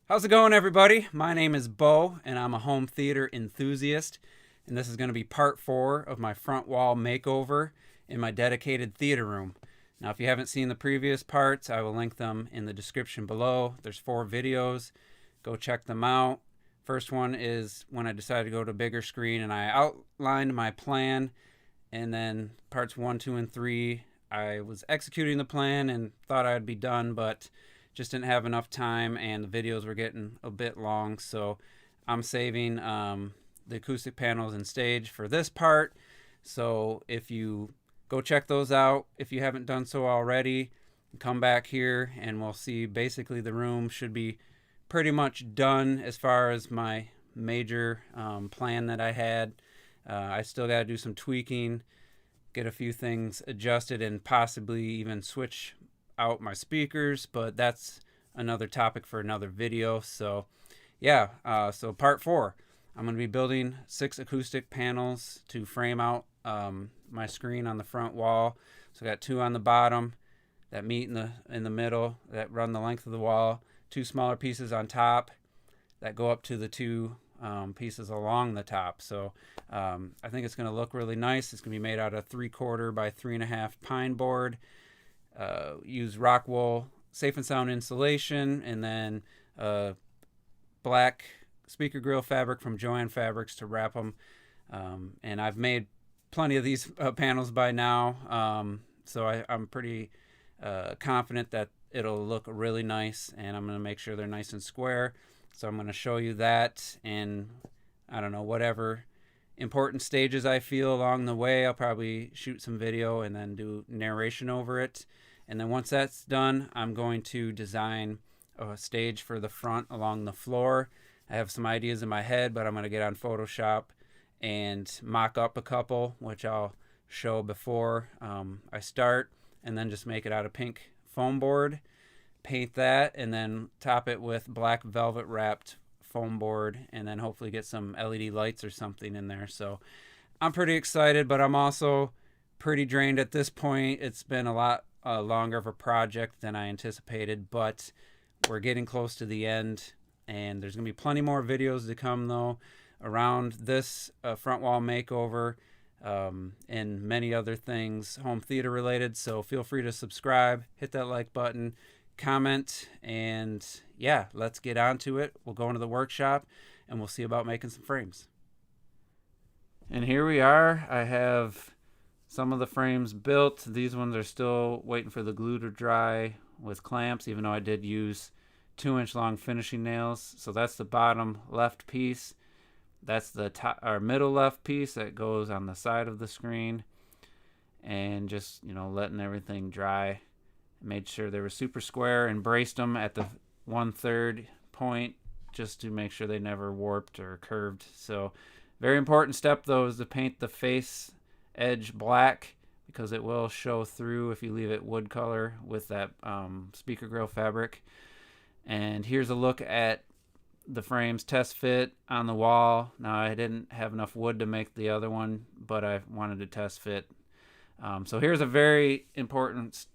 How's it going, everybody? My name is Bo, and I'm a home theater enthusiast. And this is going to be part 4 of my front wall makeover in my dedicated theater room. Now, if you haven't seen the previous parts, I will link them in the description below. There's 4 videos. Go check them out. First one is when I decided to go to a bigger screen, and I outlined my plan. And then parts 1, 2, and 3, I was executing the plan and thought I'd be done, but just didn't have enough time, and the videos were getting a bit long, so I'm saving the acoustic panels and stage for this part. So if you go check those out, if you haven't done so already, come back here and we'll see. Basically the room should be pretty much done as far as my major plan that I had. I still got to do some tweaking, get a few things adjusted, and possibly even switch out my speakers, but that's another topic for another video. So yeah, so part 4, I'm going to be building 6 acoustic panels to frame out my screen on the front wall. So I got 2 on the bottom that meet in the middle that run the length of the wall, 2 smaller pieces on top that go up to the 2 pieces along the top. So I think it's going to look really nice. It's going to be made out of 3/4 by 3.5 pine board. Use rock wool safe and sound insulation, and then black speaker grill fabric from Joann Fabrics to wrap them. And I've made plenty of these panels by now, so I'm pretty confident that it'll look really nice, and I'm going to make sure they're nice and square. So I'm going to show you that, and I don't know, whatever important stages I feel along the way, I'll probably shoot some video and then do narration over it. And then once that's done, I'm going to design a stage for the front along the floor. I have some ideas in my head, but I'm going to get on Photoshop and mock up a couple, which I'll show before I start, and then just make it out of pink foam board, paint that, and then top it with black velvet wrapped foam board, and then hopefully get some LED lights or something in there. So I'm pretty excited, but I'm also pretty drained at this point. It's been a lot longer of a project than I anticipated, but we're getting close to the end, and there's gonna be plenty more videos to come though around this front wall makeover and many other things home theater related. So feel free to subscribe, hit that like button, comment, and yeah, let's get on to it. We'll go into the workshop and we'll see about making some frames. And here we are. I have some of the frames built. These ones are still waiting for the glue to dry with clamps, even though I did use 2-inch long finishing nails. So that's the bottom left piece. That's the top or middle left piece that goes on the side of the screen. And just, letting everything dry. Made sure they were super square and braced them at the 1/3 point just to make sure they never warped or curved. So very important step though is to paint the face edge black, because it will show through if you leave it wood color with that speaker grill fabric. And here's a look at the frames test fit on the wall. Now I didn't have enough wood to make the other one, but I wanted to test fit. So here's a very important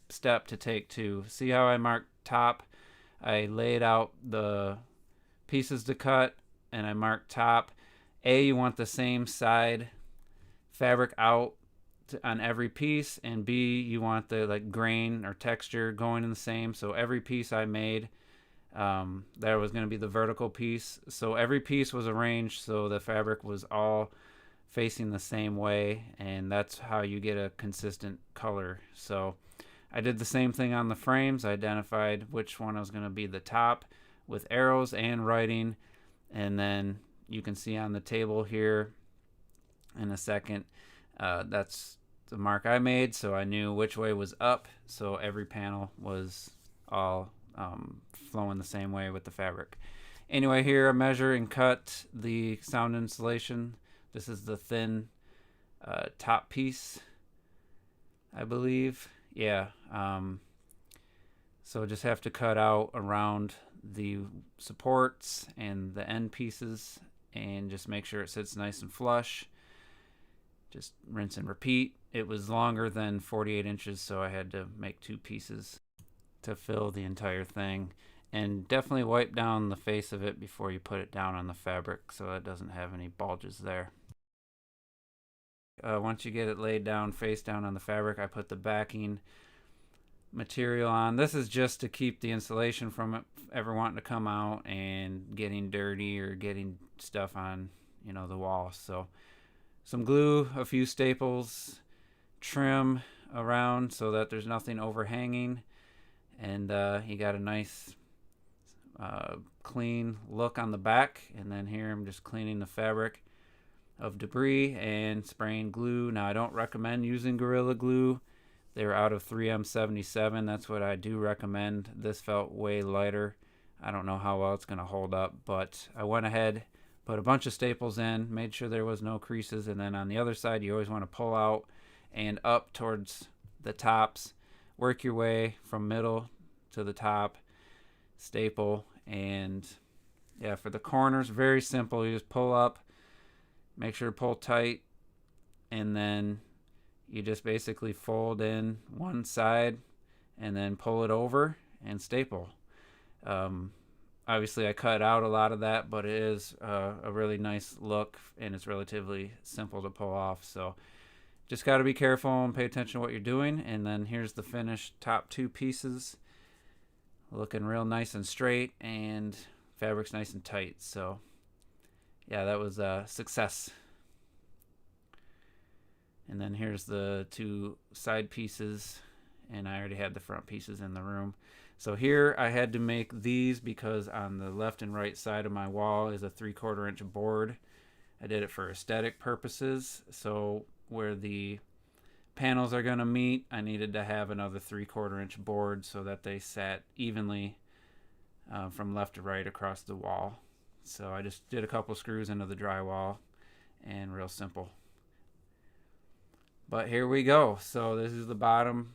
step to take too. See how I marked top? I laid out the pieces to cut and I marked top. You want the same side fabric out on every piece, and B, you want the grain or texture going in the same. So every piece I made, there was going to be the vertical piece. So every piece was arranged so the fabric was all facing the same way, and that's how you get a consistent color. So I did the same thing on the frames. I identified which one was going to be the top with arrows and writing, and then you can see on the table here in a second, that's the mark I made, so I knew which way was up, so every panel was all flowing the same way with the fabric. Anyway, here I measure and cut the sound insulation. This is the thin top piece, I believe. Yeah, so just have to cut out around the supports and the end pieces and just make sure it sits nice and flush. Just rinse and repeat. It was longer than 48 inches, so I had to make 2 pieces to fill the entire thing. And definitely wipe down the face of it before you put it down on the fabric so it doesn't have any bulges there. Once you get it laid down face down on the fabric, I put the backing material on. This is just to keep the insulation from it ever wanting to come out and getting dirty or getting stuff on, you know, the wall. So some glue, a few staples, trim around so that there's nothing overhanging, and you got a nice clean look on the back. And then here I'm just cleaning the fabric of debris and spraying glue. Now I don't recommend using Gorilla Glue. They're out of 3M77. That's what I do recommend. This felt way lighter. I don't know how well it's going to hold up, but I went ahead, put a bunch of staples in, made sure there was no creases, and then on the other side you always want to pull out and up towards the tops. Work your way from middle to the top, staple, and yeah, for the corners, very simple. You just pull up, make sure to pull tight, and then you just basically fold in one side and then pull it over and staple. Obviously I cut out a lot of that, but it is a really nice look, and it's relatively simple to pull off. So just got to be careful and pay attention to what you're doing. And then here's the finished top two pieces, looking real nice and straight, and fabric's nice and tight. So yeah, that was a success. And then here's the two side pieces, and I already had the front pieces in the room. So here I had to make these because on the left and right side of my wall is a 3/4 inch board. I did it for aesthetic purposes. So where the panels are going to meet, I needed to have another 3/4 inch board so that they sat evenly from left to right across the wall. So I just did a couple screws into the drywall, and real simple. But here we go. So this is the bottom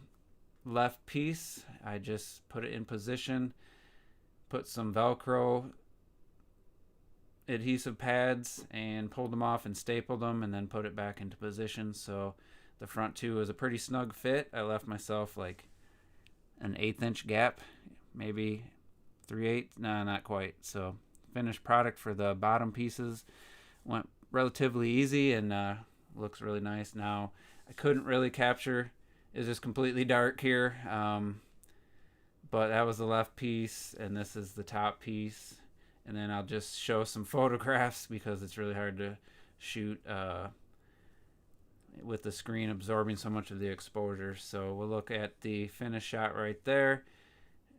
left piece. I just put it in position, put some Velcro adhesive pads and pulled them off and stapled them, and then put it back into position. So the front two is a pretty snug fit. I left myself like an 1/8 inch gap, maybe 3/8. No, not quite. So finished product for the bottom pieces went relatively easy, and looks really nice. Now I couldn't really capture, it's just completely dark here, but that was the left piece, and this is the top piece. And then I'll just show some photographs because it's really hard to shoot with the screen absorbing so much of the exposure. So we'll look at the finished shot right there.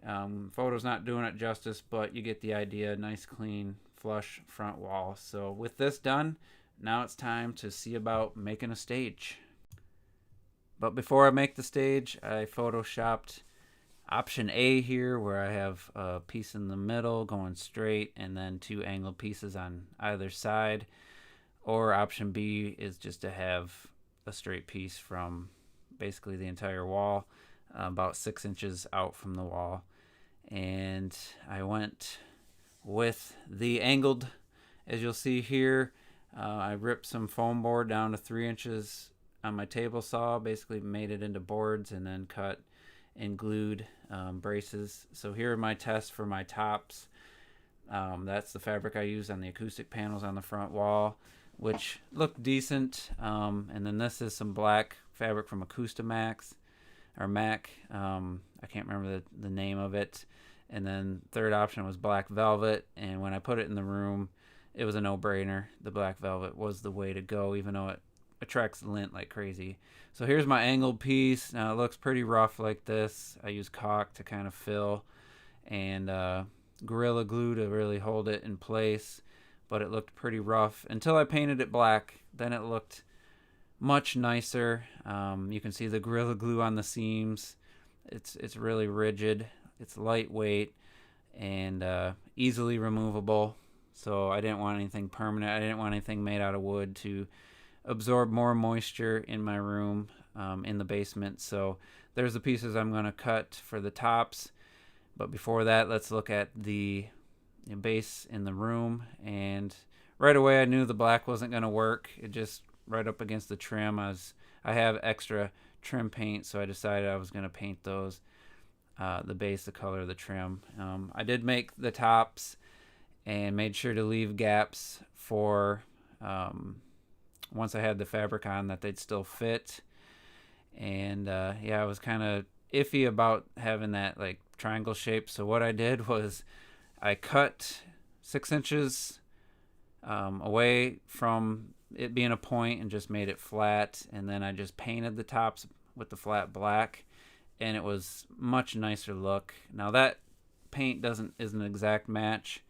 Photo's not doing it justice, but you get the idea. Nice clean flush front wall. So with this done, now it's time to see about making a stage. But before I make the stage, I photoshopped option A here, where I have a piece in the middle going straight and then two angled pieces on either side. Or option B is just to have a straight piece from basically the entire wall, about 6 inches out from the wall. And I went with the angled, as you'll see here. I ripped some foam board down to 3 inches on my table saw, basically made it into boards, and then cut and glued braces. So here are my tests for my tops. That's the fabric I used on the acoustic panels on the front wall, which looked decent. And then this is some black fabric from Acoustimax or Mac. I can't remember the name of it. And then third option was black velvet, and when I put it in the room, it was a no-brainer. The black velvet was the way to go, even though it attracts lint like crazy. So here's my angled piece. Now it looks pretty rough like this. I use caulk to kind of fill, and Gorilla Glue to really hold it in place, but it looked pretty rough until I painted it black. Then it looked much nicer. You can see the Gorilla Glue on the seams. It's really rigid. It's lightweight and easily removable. So I didn't want anything permanent. I didn't want anything made out of wood to absorb more moisture in my room in the basement. So there's the pieces I'm going to cut for the tops. But before that, let's look at the base in the room. And right away I knew the black wasn't going to work. It just right up against the trim. I have extra trim paint, so I decided I was going to paint those. the base, the color of the trim. I did make the tops and made sure to leave gaps for once I had the fabric on, that they'd still fit. And yeah, I was kind of iffy about having that like triangle shape. So what I did was I cut 6 inches away from it being a point and just made it flat, and then I just painted the tops with the flat black, and it was much nicer look. Now that paint isn't an exact match,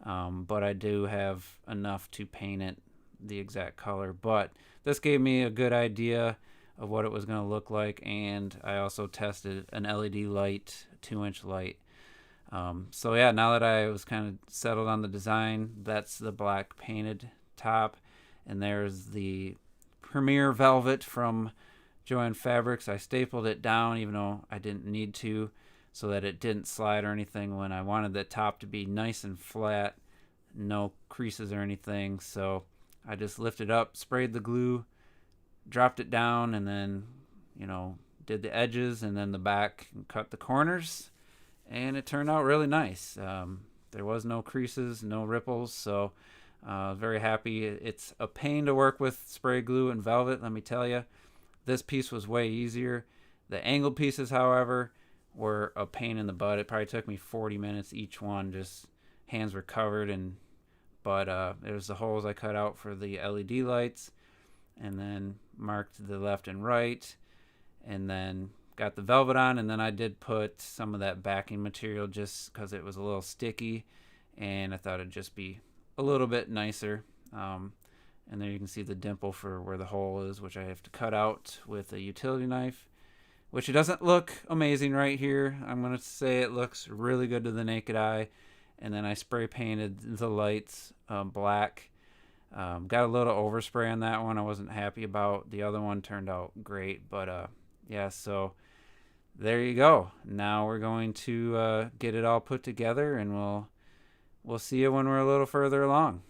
but I do have enough to paint it the exact color. But this gave me a good idea of what it was going to look like, and I also tested an LED light, 2-inch light. So yeah, now that I was kind of settled on the design, that's the black painted top, and there's the Premier Velvet from Jo-Ann Fabrics. I stapled it down even though I didn't need to, so that it didn't slide or anything when I wanted the top to be nice and flat, no creases or anything. So I just lifted up, sprayed the glue, dropped it down, and then, did the edges and then the back and cut the corners, and it turned out really nice. There was no creases, no ripples, so very happy. It's a pain to work with spray glue and velvet, let me tell you. This piece was way easier. The angled pieces, however, were a pain in the butt. It probably took me 40 minutes each one. Just hands were covered, but it was the holes I cut out for the LED lights, and then marked the left and right, and then got the velvet on, and then I did put some of that backing material just because it was a little sticky, and I thought it'd just be a little bit nicer. And there you can see the dimple for where the hole is, which I have to cut out with a utility knife, which it doesn't look amazing right here. I'm going to say it looks really good to the naked eye. And then I spray painted the lights black. Got a little overspray on that one I wasn't happy about. The other one turned out great, but yeah, so there you go. Now we're going to get it all put together, and we'll see you when we're a little further along.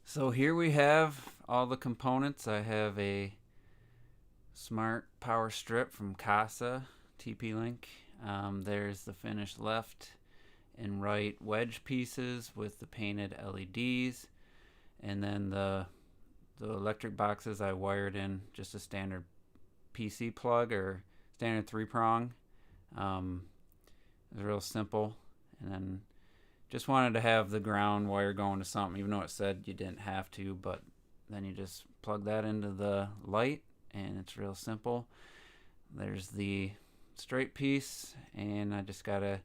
So here we have all the components. I have a smart power strip from Casa TP-Link. There's the finished left and right wedge pieces with the painted LEDs, and then the electric boxes I wired in just a standard PC plug or standard 3-prong. It was real simple, and then just wanted to have the ground wire going to something, even though it said you didn't have to, but then you just plug that into the light, and it's real simple. There's the straight piece, and I just gotta,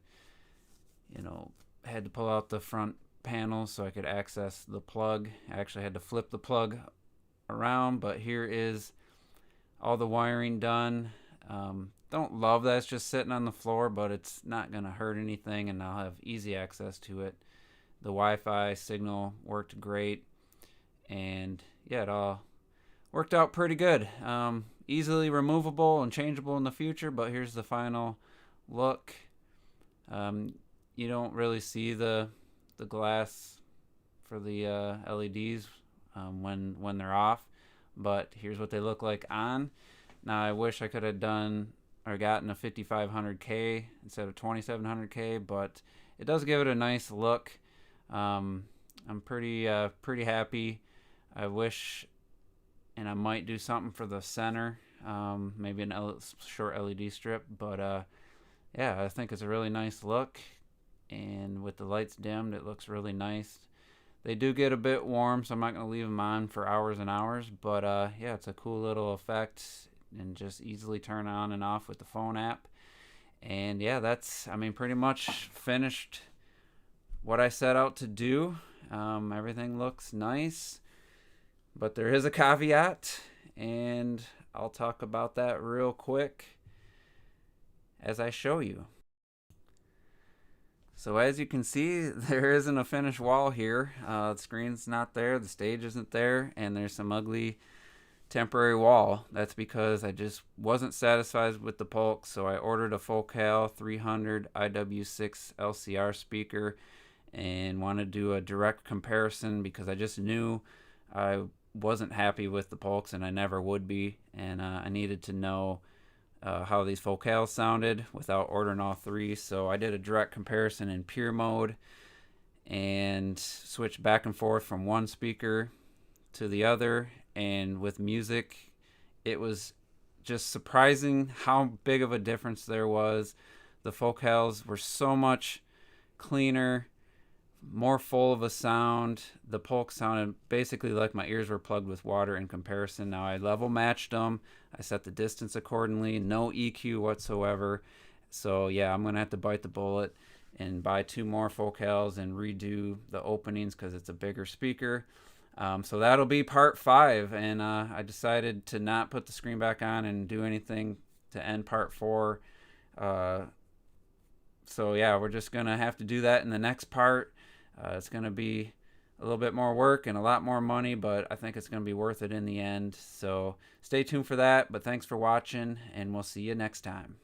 had to pull out the front panel so I could access the plug. I actually had to flip the plug around, but here is all the wiring done. Don't love that it's just sitting on the floor, but it's not gonna hurt anything, and I'll have easy access to it. The Wi-Fi signal worked great, and yeah, it all worked out pretty good. Easily removable and changeable in the future, but here's the final look. You don't really see the glass for the LEDs when they're off, but here's what they look like on. Now I wish I could have done or gotten a 5500K instead of 2700K, but it does give it a nice look. I'm pretty happy. I wish, and I might do something for the center, maybe a short LED strip, but yeah, I think it's a really nice look, and with the lights dimmed, it looks really nice. They do get a bit warm, so I'm not going to leave them on for hours and hours, but yeah, it's a cool little effect, and just easily turn on and off with the phone app. And yeah, that's, pretty much finished what I set out to do. Everything looks nice, but there is a caveat, and I'll talk about that real quick as I show you. So as you can see, there isn't a finished wall here. The screen's not there, the stage isn't there, and there's some ugly temporary wall. That's because I just wasn't satisfied with the Polk, so I ordered a Focal 300 IW6 LCR speaker and wanted to do a direct comparison because I just knew I wasn't happy with the Polks, and I never would be, and I needed to know how these focals sounded without ordering all three. So I did a direct comparison in pure mode and switched back and forth from one speaker to the other. And with music, it was just surprising how big of a difference there was. The focals were so much cleaner, more full of a sound. The polk sounded basically like my ears were plugged with water in comparison. Now I level matched them. I set the distance accordingly, no EQ whatsoever. So yeah, I'm gonna have to bite the bullet and buy 2 more focals and redo the openings because it's a bigger speaker. So that'll be part 5, and I decided to not put the screen back on and do anything to end part 4. So yeah, we're just gonna have to do that in the next part. It's gonna be a little bit more work and a lot more money, but I think it's gonna be worth it in the end. So stay tuned for that. But thanks for watching, and we'll see you next time.